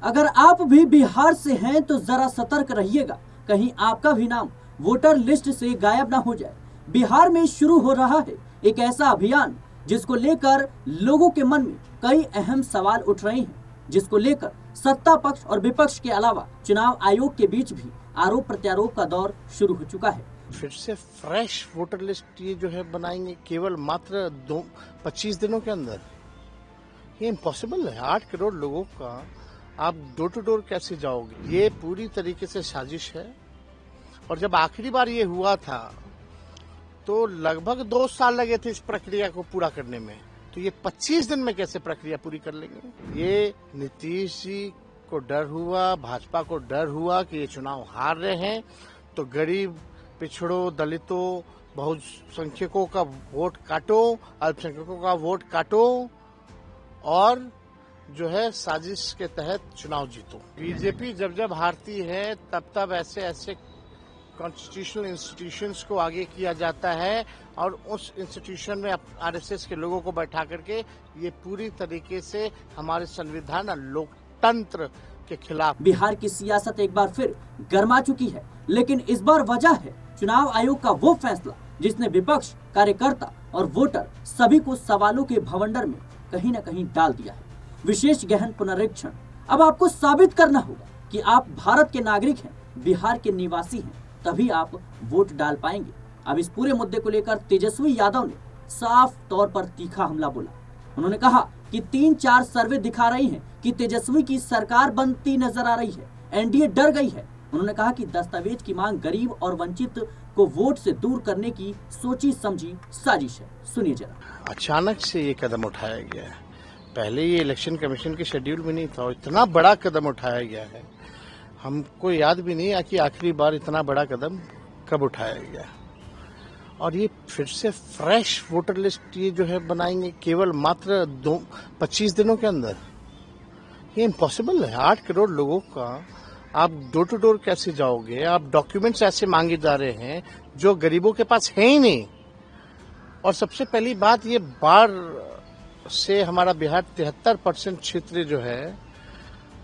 अगर आप भी बिहार से हैं तो जरा सतर्क रहिएगा, कहीं आपका भी नाम वोटर लिस्ट से गायब ना हो जाए। बिहार में शुरू हो रहा है एक ऐसा अभियान जिसको लेकर लोगों के मन में कई अहम सवाल उठ रहे हैं, जिसको लेकर सत्ता पक्ष और विपक्ष के अलावा चुनाव आयोग के बीच भी आरोप प्रत्यारोप का दौर शुरू हो चुका है। फिर से फ्रेश वोटर लिस्ट ये जो है बनाएंगे केवल मात्र 25 दिनों के अंदर। ये इम्पॉसिबल है। 8 करोड़ लोगों का आप डोर टू डोर कैसे जाओगे? ये पूरी तरीके से साजिश है। और जब आखिरी बार ये हुआ था तो लगभग 2 साल लगे थे इस प्रक्रिया को पूरा करने में, तो ये 25 दिन में कैसे प्रक्रिया पूरी कर लेंगे? ये नीतीश जी को डर हुआ, भाजपा को डर हुआ कि ये चुनाव हार रहे हैं तो गरीब, पिछड़ों, दलितों, बहुसंख्यकों का वोट काटो, अल्पसंख्यकों का वोट काटो और जो है साजिश के तहत चुनाव जीतो। बीजेपी जब जब हारती है तब तब ऐसे कॉन्स्टिट्यूशनल इंस्टीट्यूशंस को आगे किया जाता है और उस इंस्टीट्यूशन में आरएसएस के लोगों को बैठा करके ये पूरी तरीके से हमारे संविधान और लोकतंत्र के खिलाफ। बिहार की सियासत एक बार फिर गर्मा चुकी है, लेकिन इस बार वजह है चुनाव आयोग का वो फैसला जिसने विपक्ष, कार्यकर्ता और वोटर सभी को सवालों के भवंडर में कहीं न कहीं डाल दिया है। विशेष गहन पुनरीक्षण। अब आपको साबित करना होगा कि आप भारत के नागरिक हैं, बिहार के निवासी हैं, तभी आप वोट डाल पाएंगे। अब इस पूरे मुद्दे को लेकर तेजस्वी यादव ने साफ तौर पर तीखा हमला बोला। उन्होंने कहा कि 3-4 सर्वे दिखा रही हैं कि तेजस्वी की सरकार बनती नजर आ रही है, एनडीए डर गई है। उन्होंने कहा कि दस्तावेज की मांग गरीब और वंचित को वोट से दूर करने की सोची समझी साजिश है। सुनिए जरा। अचानक से ये कदम उठाया गया है। पहले ये इलेक्शन कमीशन के शेड्यूल में नहीं था और इतना बड़ा कदम उठाया गया है, हमको याद भी नहीं है कि आखिरी बार इतना बड़ा कदम कब उठाया गया। और ये फिर से फ्रेश वोटर लिस्ट ये जो है बनाएंगे केवल मात्र 25 दिनों के अंदर। ये इम्पॉसिबल है। 8 करोड़ लोगों का आप डोर टू डोर कैसे जाओगे? आप डॉक्यूमेंट्स ऐसे मांगे जा रहे हैं जो गरीबों के पास है ही नहीं। और सबसे पहली बात, ये बाढ़ से हमारा बिहार 73% क्षेत्र जो है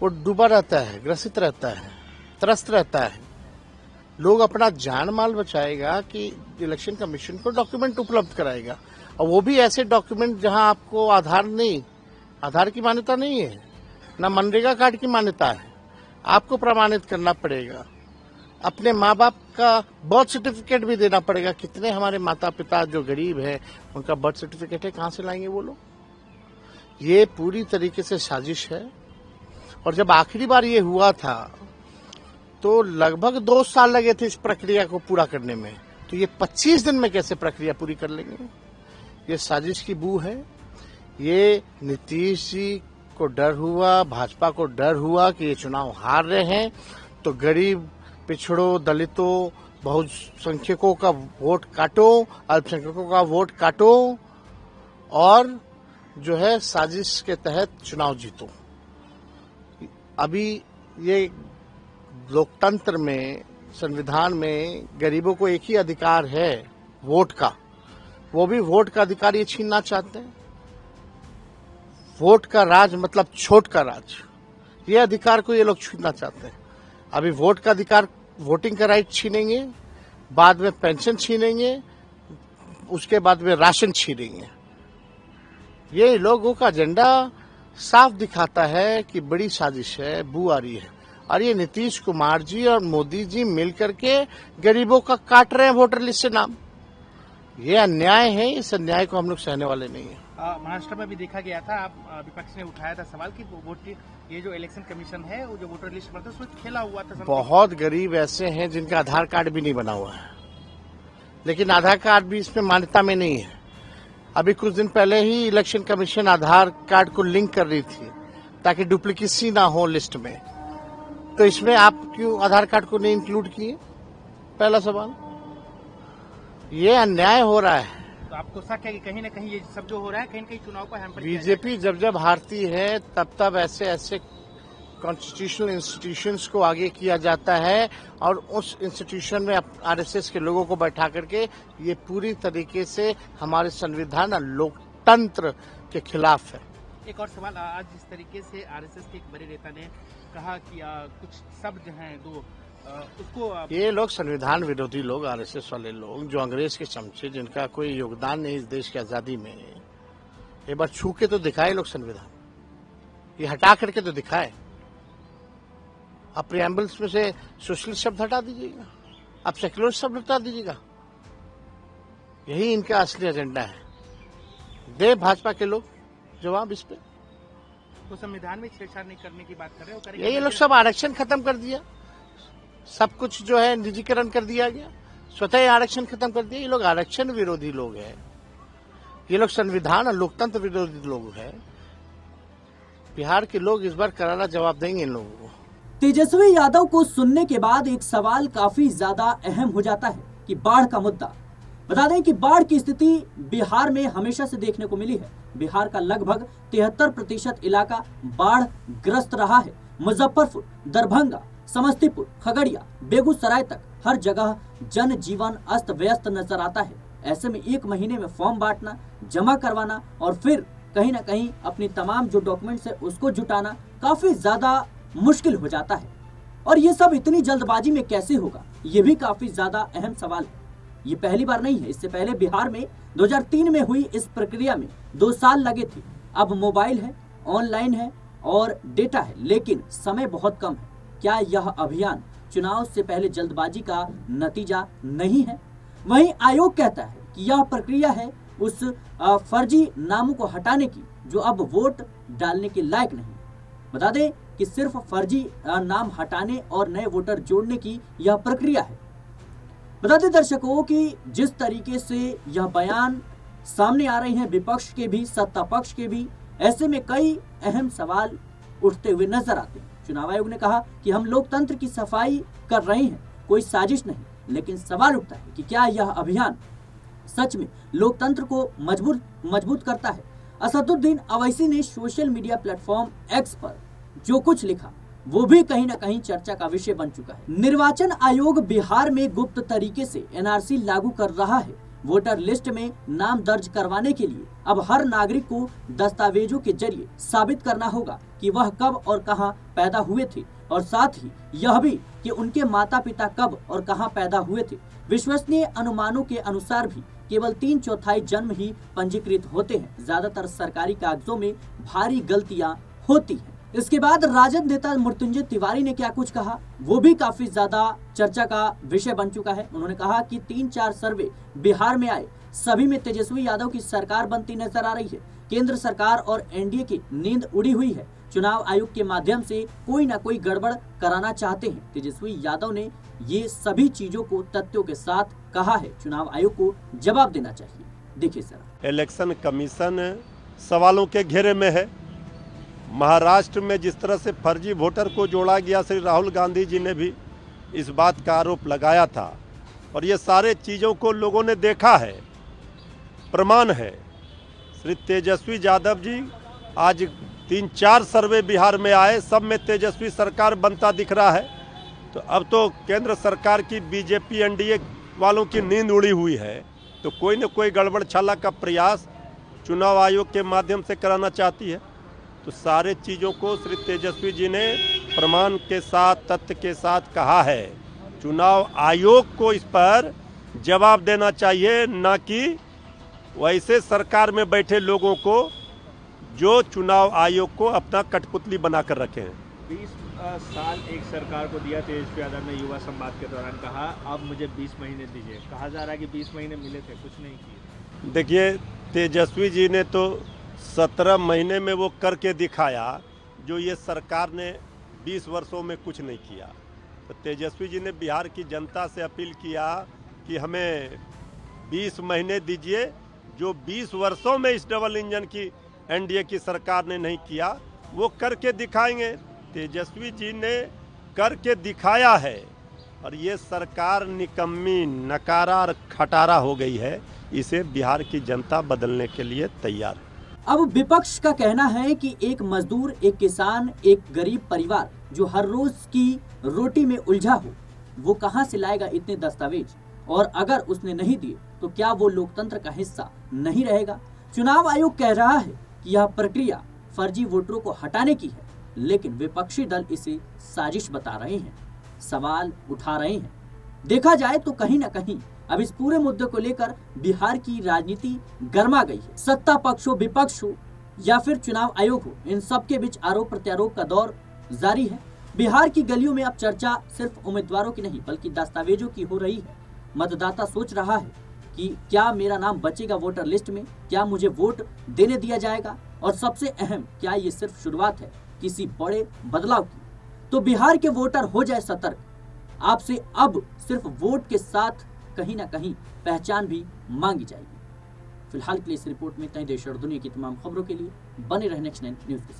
वो डूबा रहता है, ग्रसित रहता है, त्रस्त रहता है। लोग अपना जान माल बचाएगा कि इलेक्शन कमीशन को डॉक्यूमेंट उपलब्ध कराएगा, और वो भी ऐसे डॉक्यूमेंट जहां आपको आधार की मान्यता नहीं है, ना मनरेगा कार्ड की मान्यता है। आपको प्रमाणित करना पड़ेगा, अपने माँ बाप का बर्थ सर्टिफिकेट भी देना पड़ेगा। कितने हमारे माता पिता जो गरीब है उनका बर्थ सर्टिफिकेट है, कहाँ से लाएंगे वो लोग? ये पूरी तरीके से साजिश है। और जब आखिरी बार ये हुआ था तो लगभग 2 साल लगे थे इस प्रक्रिया को पूरा करने में, तो ये 25 दिन में कैसे प्रक्रिया पूरी कर लेंगे? ये साजिश की बू है। ये नीतीश जी को डर हुआ, भाजपा को डर हुआ कि ये चुनाव हार रहे हैं तो गरीब, पिछड़ों, दलितों, बहुसंख्यकों का वोट काटो, अल्पसंख्यकों का वोट काटो और जो है साजिश के तहत चुनाव जीतो। अभी ये लोकतंत्र में, संविधान में गरीबों को एक ही अधिकार है, वोट का। वो भी वोट का अधिकार ये छीनना चाहते हैं। वोट का राज मतलब छोट का राज, ये अधिकार को ये लोग छीनना चाहते हैं। अभी वोट का अधिकार, वोटिंग का राइट छीनेंगे, बाद में पेंशन छीनेंगे, उसके बाद में राशन छीनेंगे। ये लोगों का एजेंडा साफ दिखाता है कि बड़ी साजिश है, बू आ रही है। और ये नीतीश कुमार जी और मोदी जी मिलकर के गरीबों का काट रहे हैं वोटर लिस्ट से नाम। ये अन्याय है, इस अन्याय को हम लोग सहने वाले नहीं है। महाराष्ट्र में भी देखा गया था, आप विपक्ष ने उठाया था सवाल कि ये जो इलेक्शन कमीशन है, वो जो वोटर लिस्ट बनता है उसमें खेला हुआ था। बहुत गरीब ऐसे हैं जिनका आधार कार्ड भी नहीं बना हुआ है, लेकिन आधार कार्ड भी इसमें मान्यता में नहीं है। अभी कुछ दिन पहले ही इलेक्शन कमीशन आधार कार्ड को लिंक कर रही थी ताकि डुप्लीकेसी ना हो लिस्ट में, तो इसमें आप क्यों आधार कार्ड को नहीं इंक्लूड किए? पहला सवाल। ये अन्याय हो रहा है। तो आपको शक है कि कहीं ना कहीं ये सब जो हो रहा है कहीं न कहीं चुनाव को हैम्पर किया बीजेपी जब जब हारती है तब तब ऐसे कॉन्स्टिट्यूशनल इंस्टीट्यूशंस को आगे किया जाता है और उस इंस्टीट्यूशन में आरएसएस के लोगों को बैठा करके ये पूरी तरीके से हमारे संविधान और लोकतंत्र के खिलाफ है। एक और सवाल, आज जिस तरीके से आरएसएस के एक बड़े नेता ने कहा कि कुछ शब्द हैं दो उसको ये लोग संविधान विरोधी लोग, आरएसएस वाले लोग, जो अंग्रेज के चमचे, जिनका कोई योगदान नहीं इस देश की आजादी में, एक बार छू के तो दिखाए लोग संविधान, ये हटा करके तो दिखाए। आप प्रियम्बल्स में से सोशलिस्ट शब्द हटा दीजिएगा, आप सेक्युलर शब्द हटा दीजिएगा, यही इनका असली एजेंडा है। दे भाजपा के लोग जवाब इस पे। तो संविधान में छेड़छाड़ नहीं करने की बात कर रहे हो, ये लोग सब आरक्षण खत्म कर दिया, सब कुछ जो है निजीकरण कर दिया गया, स्वतः आरक्षण खत्म कर दिया। ये लोग आरक्षण विरोधी लोग हैं, ये लोग संविधान और लोकतंत्र विरोधी लोग हैं। बिहार के लोग इस बार करारा जवाब देंगे इन लोगों को। तेजस्वी यादव को सुनने के बाद एक सवाल काफी ज्यादा अहम हो जाता है कि बाढ़ का मुद्दा। बता दें कि बाढ़ की स्थिति बिहार में हमेशा से देखने को मिली है। बिहार का लगभग 73% इलाका बाढ़ ग्रस्त रहा है। मुजफ्फरपुर, दरभंगा, समस्तीपुर, खगड़िया, बेगूसराय तक हर जगह जनजीवन अस्त व्यस्त नजर आता है। ऐसे में एक महीने में फॉर्म बांटना, जमा करवाना और फिर कहीं ना कहीं अपनी तमाम जो डॉक्यूमेंट्स है उसको जुटाना काफी ज्यादा मुश्किल हो जाता है। और ये सब इतनी जल्दबाजी में कैसे होगा, ये भी काफी ज्यादा अहम सवाल है। ये पहली बार नहीं है, इससे पहले बिहार में 2003 में हुई इस प्रक्रिया में 2 साल लगे थे। अब मोबाइल है, ऑनलाइन है और डेटा है, लेकिन समय बहुत कम है। क्या यह अभियान चुनाव से पहले जल्दबाजी का नतीजा नहीं है? वहीं आयोग कहता है कि यह प्रक्रिया है उस फर्जी नामों को हटाने की जो अब वोट डालने के लायक नहीं। बता दें कि सिर्फ फर्जी नाम हटाने और नए वोटर जोड़ने की यह प्रक्रिया है। बता दें दर्शकों कि जिस तरीके से यह बयान सामने आ रहे हैं विपक्ष के भी सत्ता पक्ष के भी, ऐसे में कई अहम सवाल उठते हुए नजर आते हैं। चुनाव आयोग ने कहा कि हम लोकतंत्र की सफाई कर रहे हैं, कोई साजिश नहीं, लेकिन सवाल उठता है कि क्या यह अभियान सच में लोकतंत्र को मजबूत करता है? असदुद्दीन अवैसी ने सोशल मीडिया प्लेटफॉर्म एक्स पर जो कुछ लिखा वो भी कहीं ना कहीं चर्चा का विषय बन चुका है। निर्वाचन आयोग बिहार में गुप्त तरीके से एनआरसी लागू कर रहा है। वोटर लिस्ट में नाम दर्ज करवाने के लिए अब हर नागरिक को दस्तावेजों के जरिए साबित करना होगा कि वह कब और कहां पैदा हुए थे, और साथ ही यह भी कि उनके माता पिता कब और कहां पैदा हुए थे। विश्वसनीय अनुमानों के अनुसार भी केवल 3/4 जन्म ही पंजीकृत होते हैं। ज्यादातर सरकारी कागजों में भारी गलतियां होती हैं। इसके बाद राजद नेता मृत्युंजय तिवारी ने क्या कुछ कहा वो भी काफी ज्यादा चर्चा का विषय बन चुका है। उन्होंने कहा कि 3-4 सर्वे बिहार में आए, सभी में तेजस्वी यादव की सरकार बनती नजर आ रही है। केंद्र सरकार और एनडीए की नींद उड़ी हुई है। चुनाव आयोग के माध्यम से कोई ना कोई गड़बड़ कराना चाहते हैं। तेजस्वी यादव ने ये सभी चीजों को तथ्यों के साथ कहा है। चुनाव आयोग को जवाब देना चाहिए। देखिए सर, इलेक्शन कमीशन सवालों के घेरे में है। महाराष्ट्र में जिस तरह से फर्जी वोटर को जोड़ा गया, श्री राहुल गांधी जी ने भी इस बात का आरोप लगाया था और ये सारे चीज़ों को लोगों ने देखा है, प्रमाण है। श्री तेजस्वी यादव जी आज 3-4 सर्वे बिहार में आए, सब में तेजस्वी सरकार बनता दिख रहा है। तो अब तो केंद्र सरकार की बीजेपी एनडीए वालों की नींद उड़ी हुई है, तो कोई न कोई गड़बड़ छाला का प्रयास चुनाव आयोग के माध्यम से कराना चाहती है। तो सारे चीज़ों को श्री तेजस्वी जी ने प्रमाण के साथ, तथ्य के साथ कहा है। चुनाव आयोग को इस पर जवाब देना चाहिए, ना कि वैसे सरकार में बैठे लोगों को जो चुनाव आयोग को अपना कठपुतली बनाकर रखे हैं। 20 साल एक सरकार को दिया। तेजस्वी यादव ने युवा संवाद के दौरान कहा अब मुझे 20 महीने दीजिए। कहा जा रहा है कि 20 महीने मिले थे, कुछ नहीं किए। देखिए, तेजस्वी जी ने तो 17 महीने में वो करके दिखाया जो ये सरकार ने 20 वर्षों में कुछ नहीं किया। तो तेजस्वी जी ने बिहार की जनता से अपील किया कि हमें 20 महीने दीजिए, जो 20 वर्षों में इस डबल इंजन की एनडीए की सरकार ने नहीं किया वो करके दिखाएंगे। तेजस्वी जी ने करके दिखाया है और ये सरकार निकम्मी, नकारा और खटारा हो गई है। इसे बिहार की जनता बदलने के लिए तैयार है। अब विपक्ष का कहना है कि एक मजदूर, एक किसान, एक गरीब परिवार जो हर रोज की रोटी में उलझा हो, वो कहां से लाएगा इतने दस्तावेज, और अगर उसने नहीं दिए तो क्या वो लोकतंत्र का हिस्सा नहीं रहेगा? चुनाव आयोग कह रहा है कि यह प्रक्रिया फर्जी वोटरों को हटाने की है, लेकिन विपक्षी दल इसे साजिश बता रहे हैं, सवाल उठा रहे हैं। देखा जाए तो कहीं ना कहीं अब इस पूरे मुद्दे को लेकर बिहार की राजनीति गर्मा गई है। सत्ता पक्ष हो, विपक्ष हो या फिर चुनाव आयोग हो, इन सबके बीच आरोप प्रत्यारोप का दौर जारी है। बिहार की गलियों में अब चर्चा सिर्फ उम्मीदवारों की नहीं बल्कि दस्तावेजों की हो रही है। मतदाता सोच रहा है कि क्या मेरा नाम बचेगा वोटर लिस्ट में, क्या मुझे वोट देने दिया जाएगा, और सबसे अहम, क्या ये सिर्फ शुरुआत है किसी बड़े बदलाव की। तो बिहार के वोटर हो जाए सतर्क, आपसे अब सिर्फ वोट के साथ कहीं ना कहीं पहचान भी मांगी जाएगी। फिलहाल के लिए इस रिपोर्ट में इतना ही। देश और दुनिया की तमाम खबरों के लिए बने रहें नेक्स्ट 9 न्यूज़ के साथ।